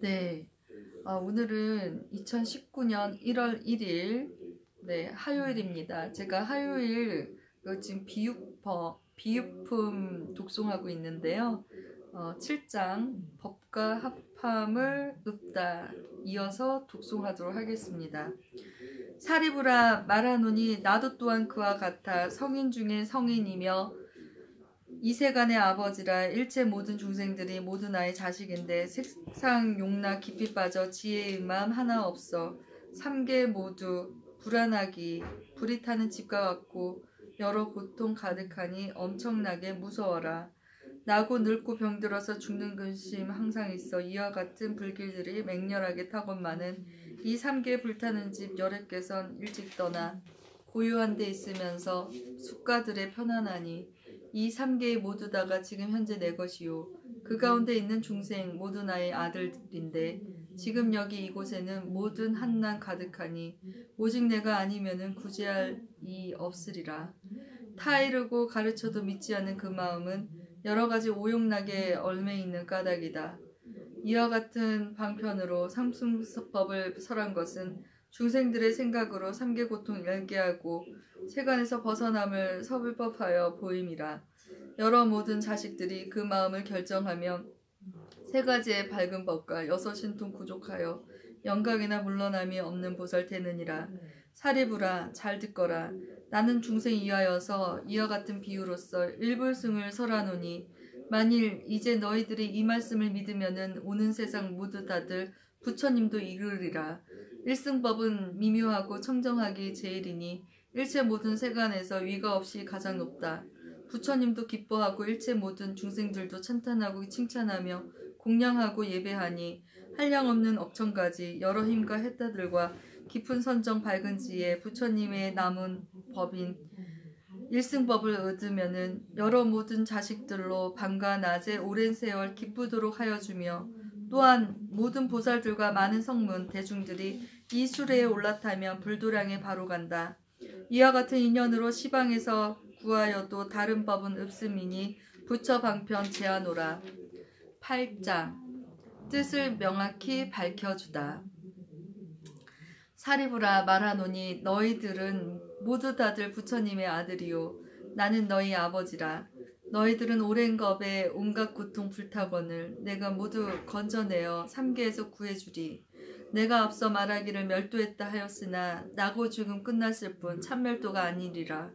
네, 오늘은 2019년 1월 1일, 네, 화요일입니다. 제가 화요일 지금 비유품 독송하고 있는데요. 7장 법과 합함을 읊다 이어서 독송하도록 하겠습니다. 사리부라 말하노니 나도 또한 그와 같아 성인 중에 성인이며 이세간의 아버지라 일체 모든 중생들이 모두 나의 자식인데 세상 용나 깊이 빠져 지혜의 마음 하나 없어 삼계 모두 불안하기 불이 타는 집과 같고 여러 고통 가득하니 엄청나게 무서워라. 나고 늙고 병들어서 죽는 근심 항상 있어 이와 같은 불길들이 맹렬하게 타건만은 이 삼계 불타는 집 여러 개선 일찍 떠나 고요한 데 있으면서 숙가들의 편안하니 이 3개의 모두 다가 지금 현재 내 것이요 그 가운데 있는 중생 모두 나의 아들인데 지금 여기 이곳에는 모든 한난 가득하니 오직 내가 아니면은 구제할 이 없으리라. 타이르고 가르쳐도 믿지 않는 그 마음은 여러 가지 오용나게 얽매 있는 까닭이다. 이와 같은 방편으로 삼승법을 설한 것은 중생들의 생각으로 삼계 고통을 알게 하고 세간에서 벗어남을 서불법하여 보임이라. 여러 모든 자식들이 그 마음을 결정하며 세 가지의 밝은 법과 여섯 신통 구족하여 영각이나 물러남이 없는 보살 되느니라. 사리부라 잘 듣거라. 나는 중생 이하여서 이와 같은 비유로서 일불승을 설하노니 만일 이제 너희들이 이 말씀을 믿으면은 오는 세상 모두 다들 부처님도 이르리라. 일승법은 미묘하고 청정하기 제일이니 일체 모든 세간에서 위가 없이 가장 높다. 부처님도 기뻐하고 일체 모든 중생들도 찬탄하고 칭찬하며 공양하고 예배하니 한량없는 억천가지 여러 힘과 해타들과 깊은 선정 밝은 지에 부처님의 남은 법인 일승법을 얻으면은 여러 모든 자식들로 밤과 낮에 오랜 세월 기쁘도록 하여 주며 또한 모든 보살들과 많은 성문 대중들이 이 수레에 올라타면 불도량에 바로 간다. 이와 같은 인연으로 시방에서 구하여도 다른 법은 없음이니 부처 방편 제하노라. 8장 뜻을 명확히 밝혀주다. 사리부라 말하노니 너희들은 모두 다들 부처님의 아들이요 나는 너희 아버지라. 너희들은 오랜 겁에 온갖 고통 불타거늘 내가 모두 건져내어 삼계에서 구해주리. 내가 앞서 말하기를 멸도했다 하였으나 나고 죽음 끝났을 뿐 참멸도가 아니리라.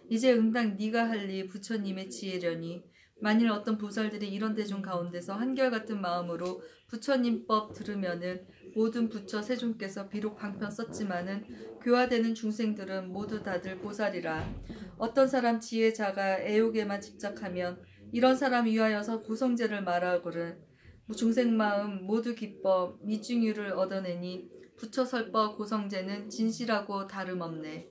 이제 응당 네가 할 일 부처님의 지혜려니 만일 어떤 보살들이 이런 대중 가운데서 한결같은 마음으로 부처님 법 들으면은 모든 부처 세존께서 비록 방편 썼지만은 교화되는 중생들은 모두 다들 보살이라. 어떤 사람 지혜자가 애욕에만 집착하면 이런 사람 위하여서 고성제를 말하거늘 중생 마음 모두 기뻐 미중유를 얻어내니 부처 설법 고성제는 진실하고 다름없네.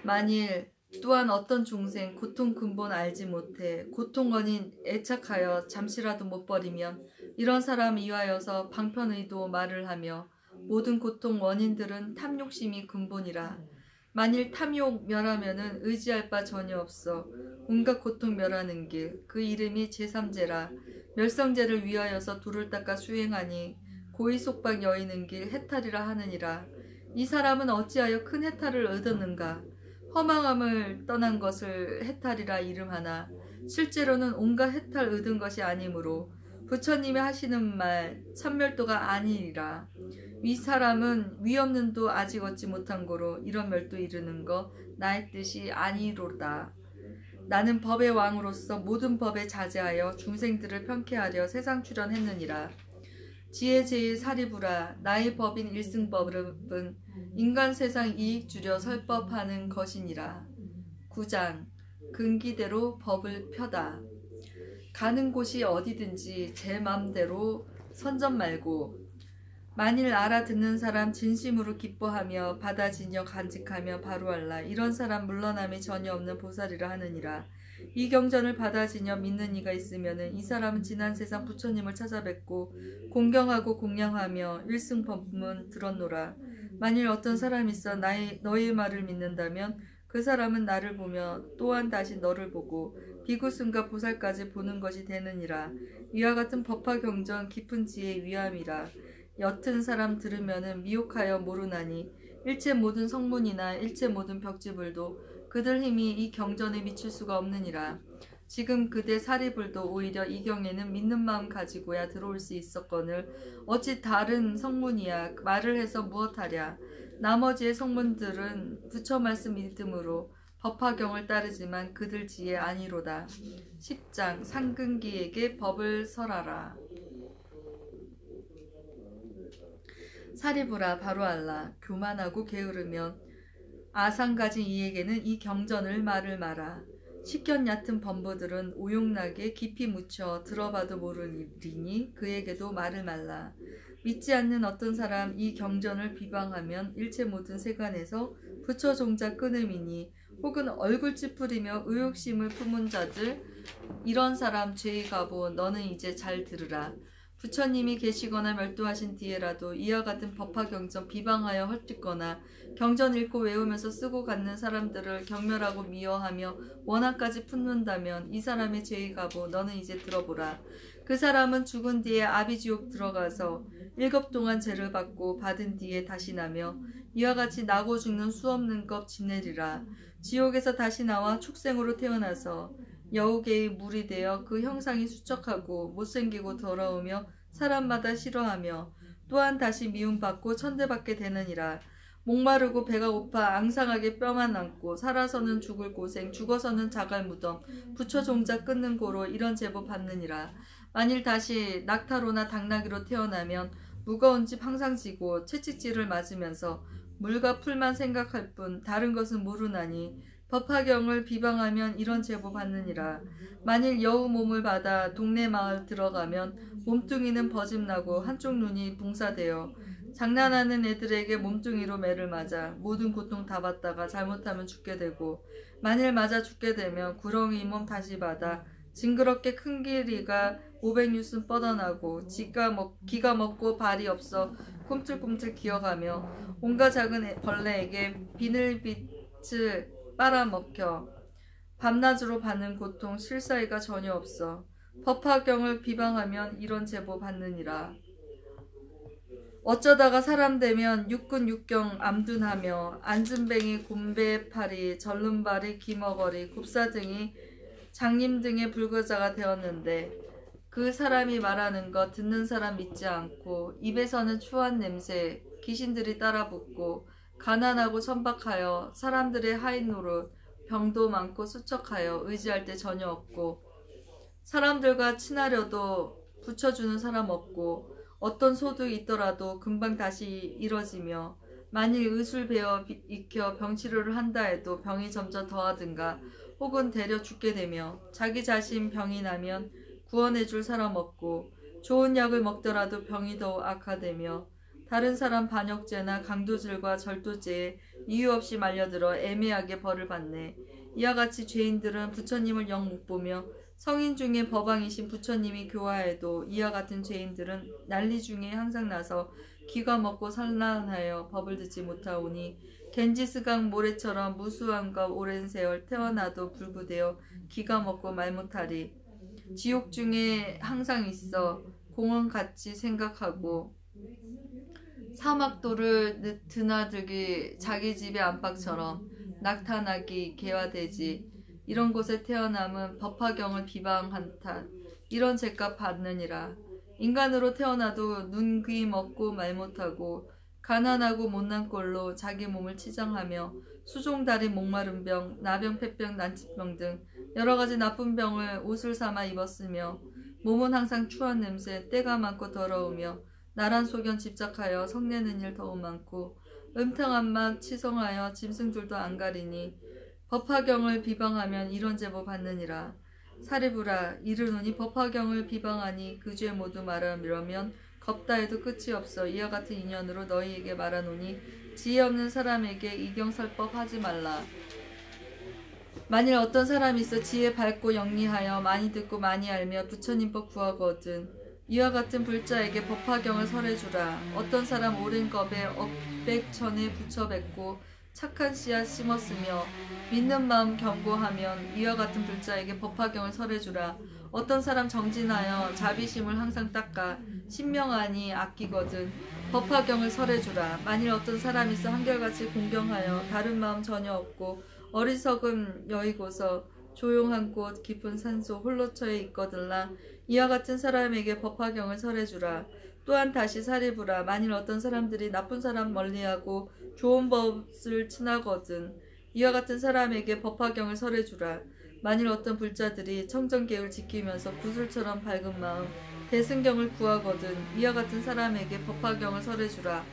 만일 또한 어떤 중생 고통 근본 알지 못해 고통 원인 애착하여 잠시라도 못 버리면 이런 사람 이하여서 방편의도 말을 하며 모든 고통 원인들은 탐욕심이 근본이라. 만일 탐욕 멸하면은 의지할 바 전혀 없어 온갖 고통 멸하는 길 그 이름이 제3제라. 멸성제를 위하여서 돌을 닦아 수행하니 고의 속박 여의는 길 해탈이라 하느니라. 이 사람은 어찌하여 큰 해탈을 얻었는가. 허망함을 떠난 것을 해탈이라 이름하나 실제로는 온갖 해탈 얻은 것이 아니므로 부처님이 하시는 말 참멸도가 아니니라. 위 사람은 위 없는 도 아직 얻지 못한 고로 이런 멸도 이르는 거 나의 뜻이 아니로다. 나는 법의 왕으로서 모든 법에 자제하여 중생들을 편케하려 세상 출현했느니라. 지혜 제일 사리부라 나의 법인 일승법은 인간 세상 이익 주려 설법하는 것이니라. 9장 근기대로 법을 펴다. 가는 곳이 어디든지 제 맘대로 선전 말고 만일 알아듣는 사람 진심으로 기뻐하며 받아지녀 간직하며 바로 할라. 이런 사람 물러남이 전혀 없는 보살이라 하느니라. 이 경전을 받아지녀 믿는 이가 있으면은 이 사람은 지난 세상 부처님을 찾아뵙고 공경하고 공양하며 일승법문 들었노라. 만일 어떤 사람이 있어 너의 말을 믿는다면 그 사람은 나를 보며 또한 다시 너를 보고 비구슴과 보살까지 보는 것이 되느니라. 이와 같은 법화 경전 깊은 지혜의 위함이라. 옅은 사람 들으면은 미혹하여 모르나니 일체 모든 성문이나 일체 모든 벽지불도 그들 힘이 이 경전에 미칠 수가 없느니라. 지금 그대 사리불도 오히려 이 경에는 믿는 마음 가지고야 들어올 수 있었거늘 어찌 다른 성문이야 말을 해서 무엇하랴. 나머지의 성문들은 부처 말씀 믿음으로 법화경을 따르지만 그들 지혜 아니로다. 10장 상근기에게 법을 설하라. 사리부라 바로 알라. 교만하고 게으르면 아상 가진 이에게는 이 경전을 말을 마라. 식견 얕은 범부들은 오용나게 깊이 묻혀 들어봐도 모르리니 그에게도 말을 말라. 믿지 않는 어떤 사람 이 경전을 비방하면 일체 모든 세간에서 부처 종자 끊음이니 혹은 얼굴 찌푸리며 의욕심을 품은 자들 이런 사람 죄의 가보 너는 이제 잘 들으라. 부처님이 계시거나 멸도하신 뒤에라도 이와 같은 법화 경전 비방하여 헐뜯거나 경전 읽고 외우면서 쓰고 갖는 사람들을 경멸하고 미워하며 원한까지 품는다면 이 사람의 죄의 가보 너는 이제 들어보라. 그 사람은 죽은 뒤에 아비지옥 들어가서 7 동안 죄를 받고 받은 뒤에 다시 나며 이와 같이 나고 죽는 수없는 것 지내리라. 지옥에서 다시 나와 축생으로 태어나서 여우개의 물이 되어 그 형상이 수척하고 못생기고 더러우며 사람마다 싫어하며 또한 다시 미움받고 천대받게 되느니라. 목마르고 배가 고파 앙상하게 뼈만 남고 살아서는 죽을 고생 죽어서는 자갈 무덤 부처 종자 끊는 고로 이런 제보 받느니라. 만일 다시 낙타로나 당나귀로 태어나면 무거운 집 항상 지고 채찍질을 맞으면서 물과 풀만 생각할 뿐 다른 것은 모르나니 법화경을 비방하면 이런 제보 받느니라. 만일 여우 몸을 받아 동네 마을 들어가면 몸뚱이는 버짐나고 한쪽 눈이 붕사되어 장난하는 애들에게 몸뚱이로 매를 맞아 모든 고통 다 받다가 잘못하면 죽게 되고 만일 맞아 죽게 되면 구렁이 몸 다시 받아 징그럽게 큰 길이가 500유순 뻗어나고 기가 먹고 발이 없어 꿈틀꿈틀 기어가며 온갖 작은 벌레에게 비늘빛을 빨아먹혀 밤낮으로 받는 고통 실사이가 전혀 없어. 법화경을 비방하면 이런 제보 받느니라. 어쩌다가 사람 되면 육군 육경 암둔하며 안진뱅이 곰배파리 절름발이 기머거리 곱사 등이 장님 등의 불거자가 되었는데 그 사람이 말하는 것 듣는 사람 믿지 않고 입에서는 추한 냄새 귀신들이 따라붙고 가난하고 천박하여 사람들의 하인 노릇 병도 많고 수척하여 의지할 때 전혀 없고 사람들과 친하려도 붙여주는 사람 없고 어떤 소득이 있더라도 금방 다시 이뤄지며 만일 의술 베어 익혀 병치료를 한다 해도 병이 점점 더하든가 혹은 데려 죽게 되며 자기 자신 병이 나면 구원해줄 사람 없고 좋은 약을 먹더라도 병이 더욱 악화되며 다른 사람 반역죄나 강도질과 절도죄에 이유 없이 말려들어 애매하게 벌을 받네. 이와 같이 죄인들은 부처님을 영 못 보며 성인 중에 법왕이신 부처님이 교화해도 이와 같은 죄인들은 난리 중에 항상 나서 기가 먹고 산란하여 법을 듣지 못하오니 겐지스강 모래처럼 무수함과 오랜 세월 태어나도 불구되어 기가 먹고 말 못하리. 지옥 중에 항상 있어 공원같이 생각하고 사막도를 드나들기 자기 집의 안팎처럼 낙타나기 개화돼지 이런 곳에 태어남은 법화경을 비방한 탓 이런 죄값 받느니라. 인간으로 태어나도 눈, 귀 먹고 말 못하고 가난하고 못난 꼴로 자기 몸을 치장하며 수종다리 목마른 병, 나병, 폐병, 난치병 등 여러 가지 나쁜 병을 옷을 삼아 입었으며 몸은 항상 추한 냄새, 때가 많고 더러우며 나란 소견 집착하여 성내는 일 더욱 많고 음탕한 맛 치성하여 짐승들도 안 가리니 법화경을 비방하면 이런 제보 받느니라. 사리부라 이르노니 법화경을 비방하니 그 죄 모두 말하려면 겁다 해도 끝이 없어. 이와 같은 인연으로 너희에게 말하노니 지혜 없는 사람에게 이경설법 하지 말라. 만일 어떤 사람이 있어 지혜 밝고 영리하여 많이 듣고 많이 알며 부처님 법 구하거든 이와 같은 불자에게 법화경을 설해주라. 어떤 사람 오랜 겁에 억백천에 부처 뵙고 착한 씨앗 심었으며 믿는 마음 견고하면 이와 같은 불자에게 법화경을 설해주라. 어떤 사람 정진하여 자비심을 항상 닦아 신명하니 아끼거든 법화경을 설해주라. 만일 어떤 사람이 있어 한결같이 공경하여 다른 마음 전혀 없고 어리석음 여이고서 조용한 곳 깊은 산속 홀로 처해 있거들라. 이와 같은 사람에게 법화경을 설해주라. 또한 다시 사리부라. 만일 어떤 사람들이 나쁜 사람 멀리하고 좋은 법을 친하거든 이와 같은 사람에게 법화경을 설해주라. 만일 어떤 불자들이 청정계율 지키면서 구슬처럼 밝은 마음 대승경을 구하거든 이와 같은 사람에게 법화경을 설해주라.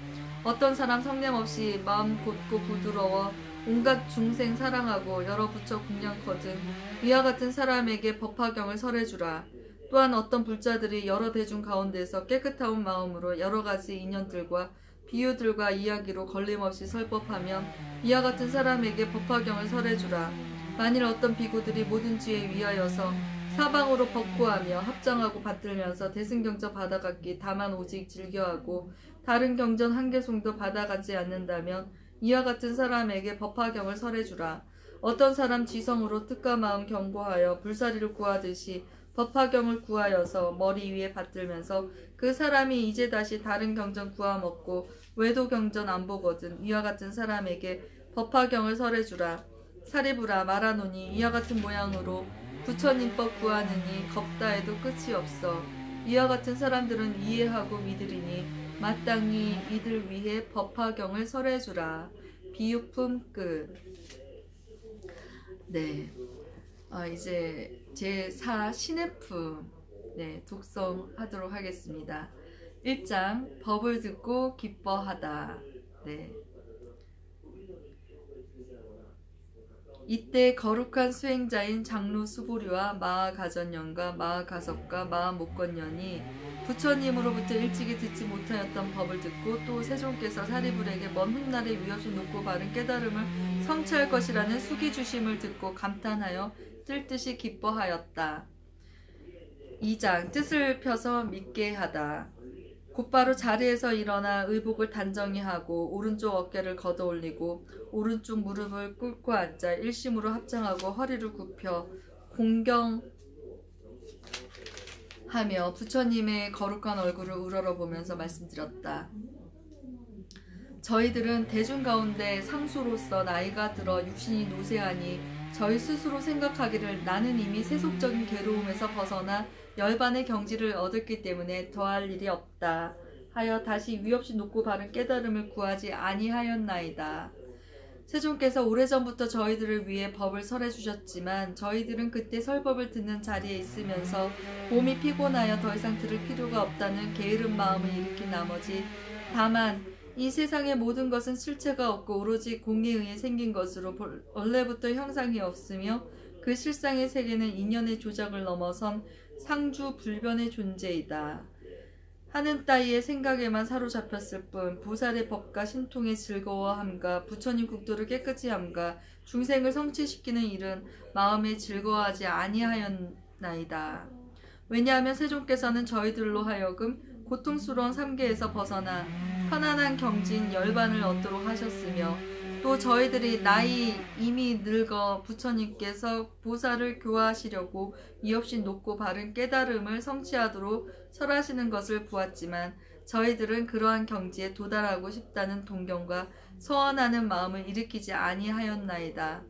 어떤 사람 성냄 없이 마음 곧고 부드러워 온갖 중생 사랑하고 여러 부처 궁량거든 이와 같은 사람에게 법화경을 설해주라. 또한 어떤 불자들이 여러 대중 가운데서 깨끗한 마음으로 여러 가지 인연들과 비유들과 이야기로 걸림없이 설법하면 이와 같은 사람에게 법화경을 설해주라. 만일 어떤 비구들이 모든 죄에 위하여서 사방으로 법구하며 합장하고 받들면서 대승경전 받아갔기 다만 오직 즐겨하고 다른 경전 한 개송도 받아가지 않는다면 이와 같은 사람에게 법화경을 설해주라. 어떤 사람 지성으로 뜻과 마음 견고하여 불사리를 구하듯이 법화경을 구하여서 머리 위에 받들면서 그 사람이 이제 다시 다른 경전 구하먹고 외도 경전 안 보거든 이와 같은 사람에게 법화경을 설해주라. 사리부라. 말하노니 이와 같은 모양으로 부처님법 구하느니 겁다해도 끝이 없어. 이와 같은 사람들은 이해하고 믿으리니 마땅히 이들 위해 법화경을 설해주라. 비유품 끝. 네, 이제 제4 시네프 독성하도록 하겠습니다. 1장 법을 듣고 기뻐하다. 네. 이때 거룩한 수행자인 장로 수보리와 마하가전년과 마하가섭과 마하목건년이 부처님으로부터 일찍이 듣지 못하였던 법을 듣고 또 세존께서 사리불에게 먼 훗날에 위없이 높고 바른 깨달음을 성취할 것이라는 수기주심을 듣고 감탄하여 뜰듯이 기뻐하였다. 2장 뜻을 펴서 믿게 하다. 곧바로 자리에서 일어나 의복을 단정히 하고 오른쪽 어깨를 걷어 올리고 오른쪽 무릎을 꿇고 앉아 일심으로 합장하고 허리를 굽혀 공경하며 부처님의 거룩한 얼굴을 우러러보면서 말씀드렸다. 저희들은 대중 가운데 상수로서 나이가 들어 육신이 노쇠하니 저희 스스로 생각하기를 나는 이미 세속적인 괴로움에서 벗어나 열반의 경지를 얻었기 때문에 더할 일이 없다 하여 다시 위없이 높고 바른 깨달음을 구하지 아니하였나이다. 세존께서 오래전부터 저희들을 위해 법을 설해주셨지만 저희들은 그때 설법을 듣는 자리에 있으면서 몸이 피곤하여 더 이상 들을 필요가 없다는 게으른 마음을 일으킨 나머지 다만 이 세상의 모든 것은 실체가 없고 오로지 공에 의해 생긴 것으로 원래부터 형상이 없으며 그 실상의 세계는 인연의 조작을 넘어선 상주불변의 존재이다. 하는 따위의 생각에만 사로잡혔을 뿐 보살의 법과 신통의 즐거워함과 부처님 국도를 깨끗이 함과 중생을 성취시키는 일은 마음에 즐거워하지 아니하였나이다. 왜냐하면 세존께서는 저희들로 하여금 고통스러운 삼계에서 벗어나 편안한 경진 열반을 얻도록 하셨으며 또 저희들이 나이 이미 늙어 부처님께서 보살을 교화하시려고 이없이 높고 바른 깨달음을 성취하도록 설하시는 것을 보았지만 저희들은 그러한 경지에 도달하고 싶다는 동경과 서원하는 마음을 일으키지 아니하였나이다.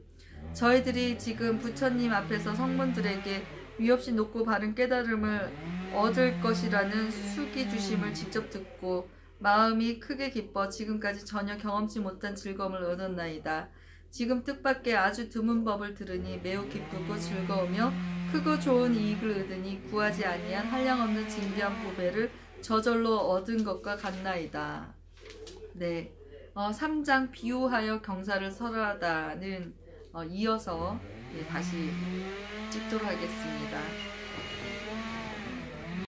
저희들이 지금 부처님 앞에서 성문들에게 위없이 높고 바른 깨달음을 얻을 것이라는 수기주심을 직접 듣고 마음이 크게 기뻐 지금까지 전혀 경험치 못한 즐거움을 얻었나이다. 지금 뜻밖의 아주 드문 법을 들으니 매우 기쁘고 즐거우며 크고 좋은 이익을 얻으니 구하지 아니한 한량없는 진귀한 보배를 저절로 얻은 것과 같나이다. 네, 3장 비유하여 경사를 설하다는 이어서 다시 찍도록 하겠습니다.